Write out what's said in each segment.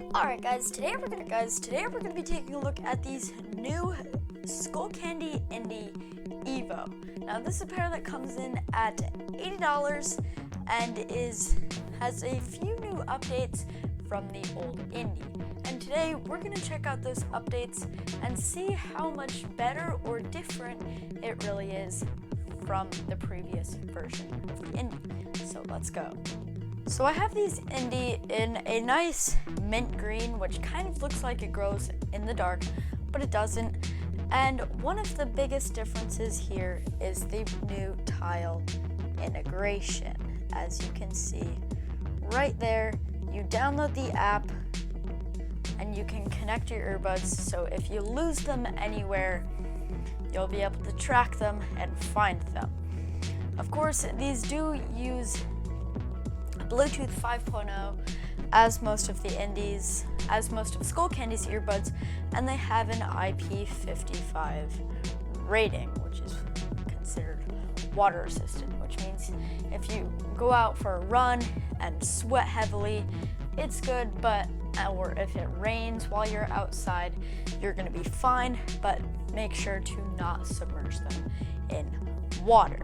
Alright guys, today we're gonna be taking a look at these new Skullcandy Indy Evo. Now this is a pair that comes in at $80 and has a few new updates from the old Indy. And today we're gonna check out those updates and see how much better or different it really is from the previous version of the Indy. So let's go. So I have these Indy in a nice mint green, which kind of looks like it grows in the dark, but it doesn't. And one of the biggest differences here is the new tile integration. As you can see right there, you download the app and you can connect your earbuds. So if you lose them anywhere, you'll be able to track them and find them. Of course, these do use Bluetooth 5.0 as most of Skullcandy's earbuds, and they have an IP55 rating, which is considered water resistant, which means if you go out for a run and sweat heavily, it's good, or if it rains while you're outside, you're gonna be fine, but make sure to not submerge them in water.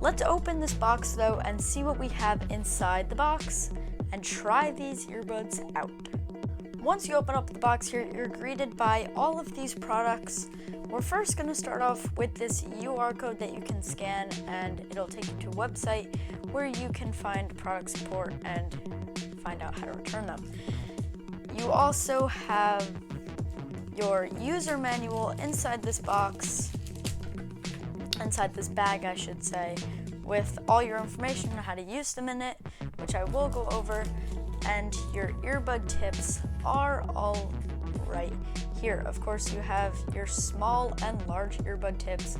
Let's open this box though and see what we have inside the box and try these earbuds out. Once you open up the box here, you're greeted by all of these products. We're first going to start off with this QR code that you can scan, and it'll take you to a website where you can find product support and find out how to return them. You also have your user manual inside this box, inside this bag I should say, with all your information on how to use them in it, which I will go over, and your earbud tips are all right here. Of course, you have your small and large earbud tips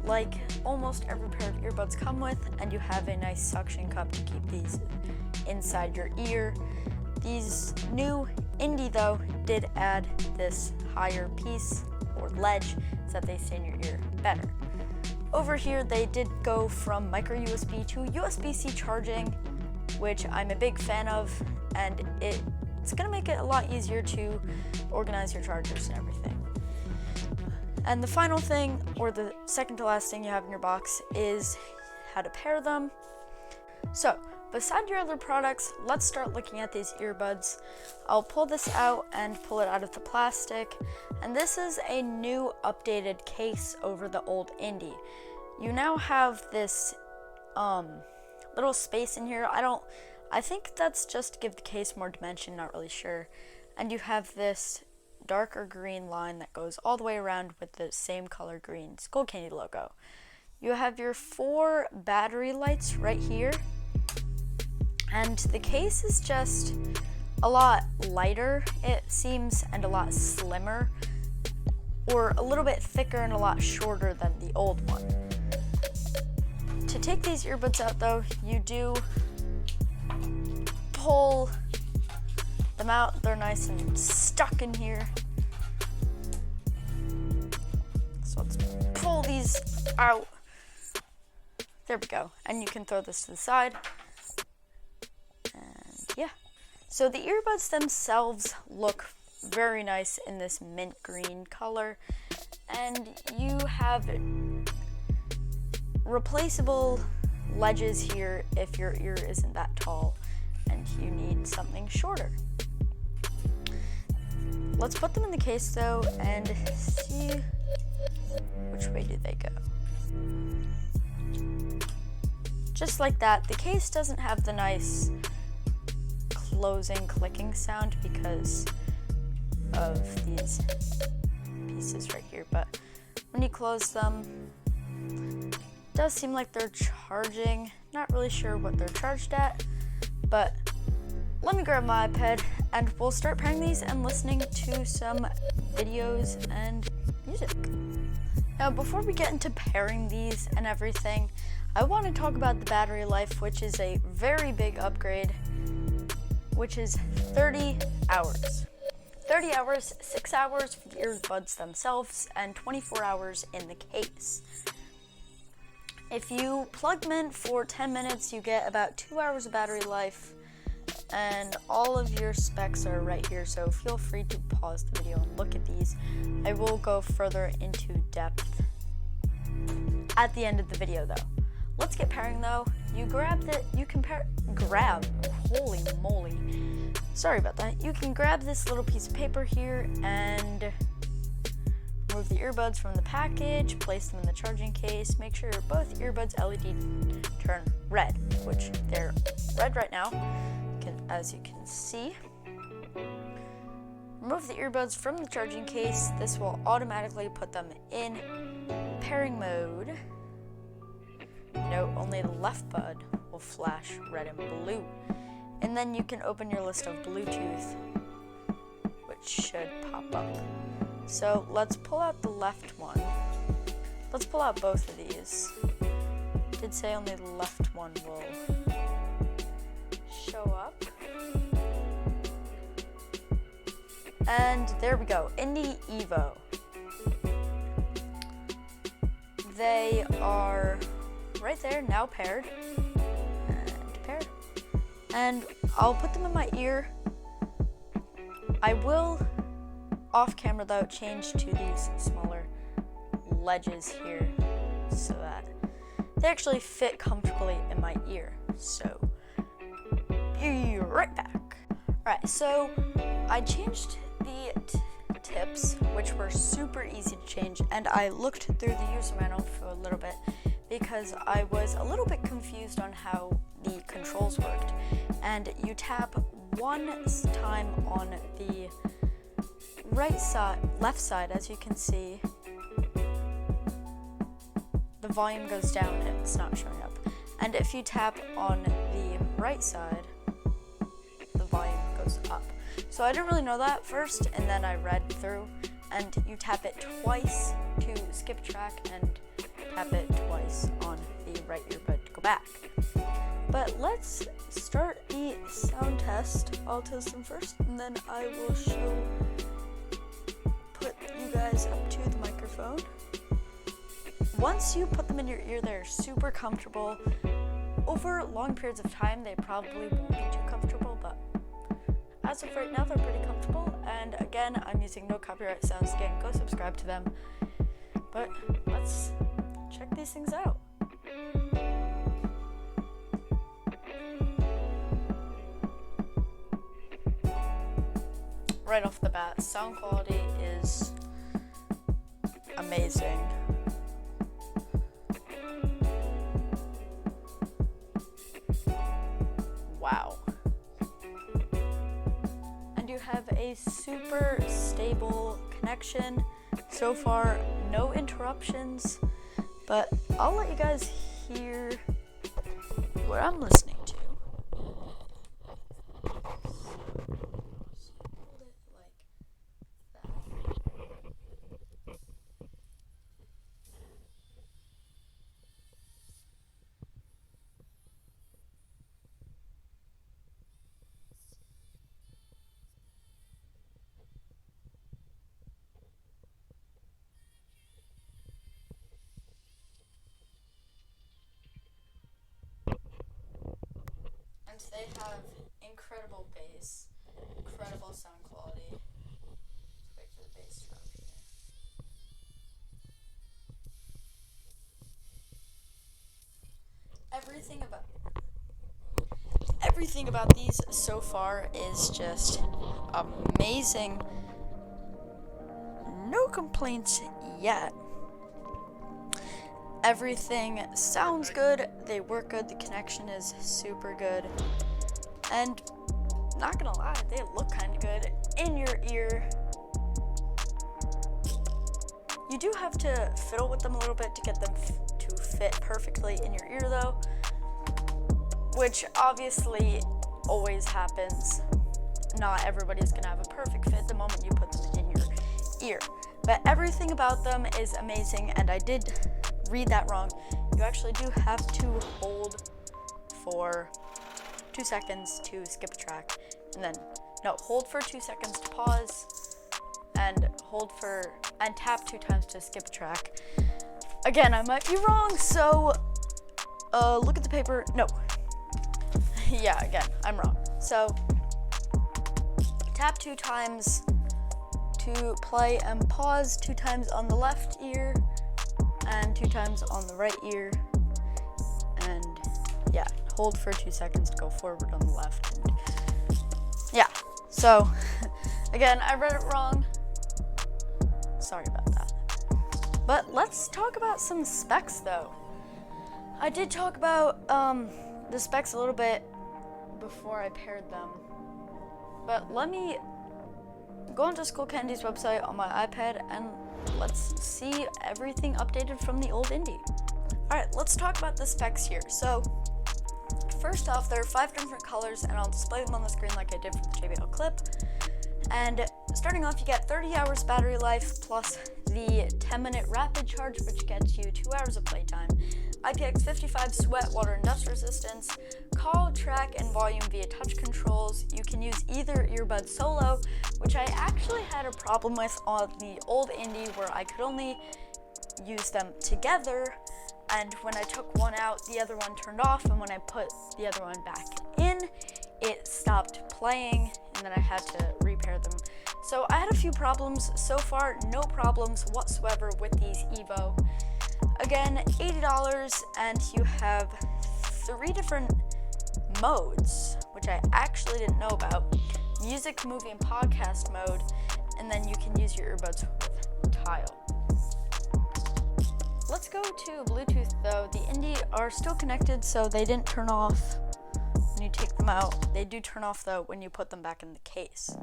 like almost every pair of earbuds come with, and you have a nice suction cup to keep these inside your ear. These new Indy though did add this higher piece or ledge so that they stay in your ear better. Over here, they did go from micro USB to USB-C charging, which I'm a big fan of, and it's gonna make it a lot easier to organize your chargers and everything. And the final thing, or the second to last thing you have in your box, is how to pair them. So, beside your other products, let's start looking at these earbuds. I'll pull this out and pull it out of the plastic. And this is a new updated case over the old Indy. You now have this little space in here. I think that's just to give the case more dimension, not really sure. And you have this darker green line that goes all the way around with the same color green Skullcandy logo. You have your 4 battery lights right here. And the case is just a lot lighter, it seems, and a lot slimmer, or a little bit thicker and a lot shorter than the old one. To take these earbuds out though, you do pull them out. They're nice and stuck in here. So let's pull these out. There we go. And you can throw this to the side. Yeah, so the earbuds themselves look very nice in this mint green color, and you have replaceable ledges here if your ear isn't that tall and you need something shorter. Let's put them in the case though and see which way do they go. Just like that. The case doesn't have the nice closing clicking sound because of these pieces right here, but when you close them, it does seem like they're charging. Not really sure what they're charged at, but let me grab my iPad and we'll start pairing these and listening to some videos and music. Now, before we get into pairing these and everything, I want to talk about the battery life, which is a very big upgrade, which is 30 hours. 30 hours, 6 hours for the earbuds themselves, and 24 hours in the case. If you plug them in for 10 minutes, you get about 2 hours of battery life, and all of your specs are right here, so feel free to pause the video and look at these. I will go further into depth at the end of the video though. Let's get pairing though. Holy moly. Sorry about that. You can grab this little piece of paper here and remove the earbuds from the package, place them in the charging case, make sure both earbuds LED turn red, which they're red right now, as you can see. Remove the earbuds from the charging case. This will automatically put them in pairing mode. Note, only the left bud will flash red and blue. And then you can open your list of Bluetooth, which should pop up. So let's pull out the left one. Let's pull out both of these. It did say only the left one will show up. And there we go, Indy Evo. They are right there, now paired. And paired. And I'll put them in my ear. I will, off camera though, change to these smaller ledges here so that they actually fit comfortably in my ear. So, be right back. Alright, so I changed the tips, which were super easy to change, and I looked through the user manual for a little bit because I was a little bit confused on how the controls worked. And you tap one time on the left side, as you can see, the volume goes down and it's not showing up. And if you tap on the right side, the volume goes up. So I didn't really know that first, and then I read through, and you tap it twice to skip track and tap it twice on the right earbud to go back. But let's start the sound test. I'll test them first, and then I will put you guys up to the microphone. Once you put them in your ear, they're super comfortable. Over long periods of time, they probably won't be too comfortable, but as of right now, they're pretty comfortable. And again, I'm using no copyright sounds. Again, go subscribe to them. But let's check these things out. Right off the bat, sound quality is amazing. Wow. And you have a super stable connection. So far, no interruptions, but I'll let you guys hear what I'm listening to. They have incredible bass, incredible sound quality. Let's wait for the bass drum here. Everything about these so far is just amazing. No complaints yet. Everything sounds good, they work good, the connection is super good, and not gonna lie, they look kind of good in your ear. You do have to fiddle with them a little bit to get them to fit perfectly in your ear though, which obviously always happens. Not everybody's gonna have a perfect fit the moment you put them in your ear, but everything about them is amazing. And I did read that wrong. You actually do have to hold for 2 seconds to skip a track, and then hold for 2 seconds to pause, and tap 2 times to skip a track. Again, I might be wrong, so look at the paper. No. Yeah, again, I'm wrong. So tap 2 times to play and pause, 2 times on the left ear and 2 times on the right ear, and yeah, hold for 2 seconds to go forward on the left. And yeah, so again, I read it wrong. Sorry about that. But let's talk about some specs though. I did talk about the specs a little bit before I paired them. But let me go onto Skullcandy's website on my iPad and let's see everything updated from the old Indy. Alright, let's talk about the specs here. So, first off, there are 5 different colors, and I'll display them on the screen like I did for the JBL clip. And starting off, you get 30 hours battery life plus the 10-minute rapid charge, which gets you 2 hours of playtime. IPX55 sweat, water, and dust resistance, call, track, and volume via touch controls. You can use either earbud solo, which I actually had a problem with on the old Indy where I could only use them together, and when I took one out, the other one turned off, and when I put the other one back in, it stopped playing, and then I had to repair them. So I had a few problems. So far, no problems whatsoever with these Evo. Again, $80, and you have 3 different modes, which I actually didn't know about. Music, movie, and podcast mode, and then you can use your earbuds with tile. Let's go to Bluetooth though. The Indy are still connected, so they didn't turn off when you take them out. They do turn off though when you put them back in the case.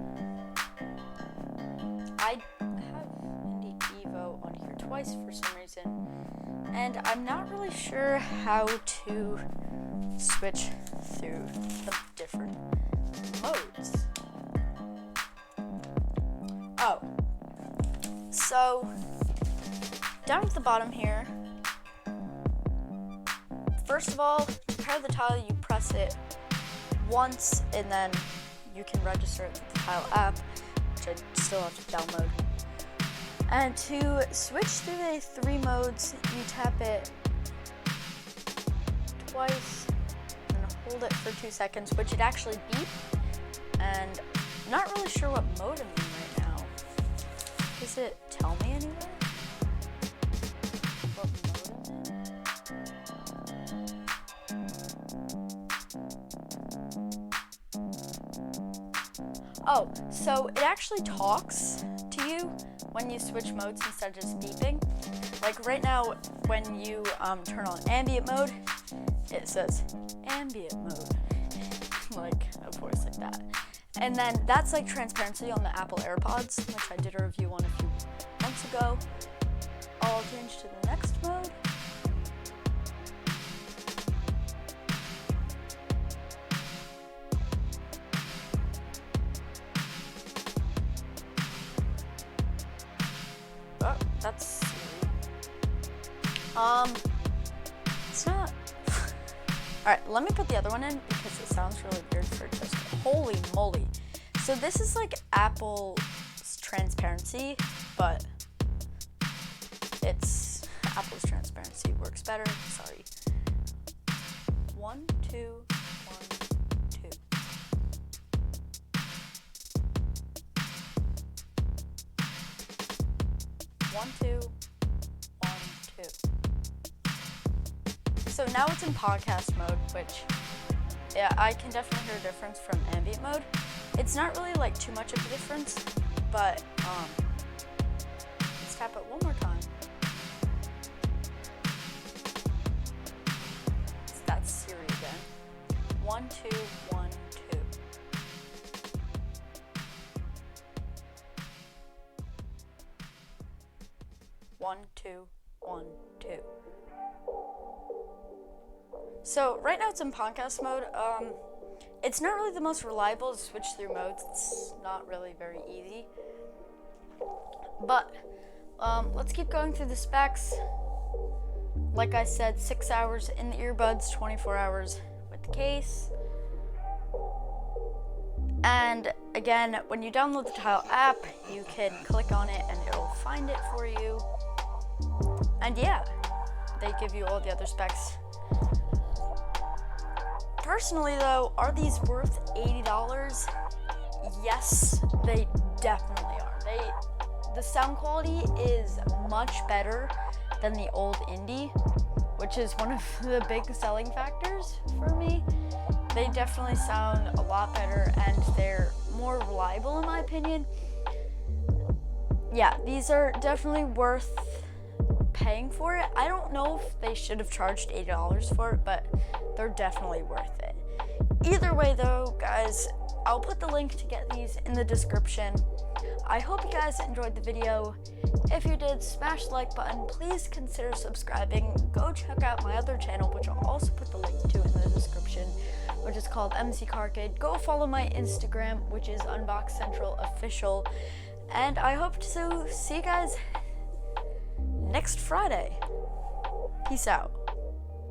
I have Indy Evo on here twice for some reason, and I'm not really sure how to switch through the different modes. Oh, so down at the bottom here, first of all, to pair the tile, you press it once and then you can register it with the Tile app, which I still have to download. And to switch through the 3 modes, you tap it twice and hold it for 2 seconds, which it actually beep. And I'm not really sure what mode I'm in right now. Does it tell me anywhere? What mode I'm in? Oh, so it actually talks to you when you switch modes instead of just beeping. Like right now, when you turn on ambient mode, it says ambient mode, like a voice like that. And then that's like transparency on the Apple AirPods, which I did a review on a few months ago. I'll change to the next mode. Oh, that's silly. It's not. Alright, let me put the other one in because it sounds really weird for just holy moly. So this is like Apple's transparency, but it's Apple's transparency works better. Sorry. 1, 2, 1, 2. 1, 2, 1, 2. So now it's in podcast mode, which, yeah, I can definitely hear a difference from ambient mode. It's not really like too much of a difference, but let's tap it one more time. That's Siri again. 1, 2, 1, 2. One, two, 1, 2. So right now it's in podcast mode. It's not really the most reliable to switch through modes. It's not really very easy. But let's keep going through the specs. Like I said, 6 hours in the earbuds, 24 hours with the case. And again, when you download the Tile app, you can click on it and it'll find it for you. And yeah, they give you all the other specs. Personally though, are these worth $80? Yes, they definitely are. The sound quality is much better than the old Indy, which is one of the big selling factors for me. They definitely sound a lot better and they're more reliable in my opinion. Yeah, these are definitely worth paying for it. I don't know if they should have charged $80 for it, but they're definitely worth it. Either way though, guys, I'll put the link to get these in the description. I hope you guys enjoyed the video. If you did, smash the like button. Please consider subscribing. Go check out my other channel, which I'll also put the link to in the description, which is called MC Carcade. Go follow my Instagram, which is Unbox Central Official. And I hope to see you guys next Friday. Peace out.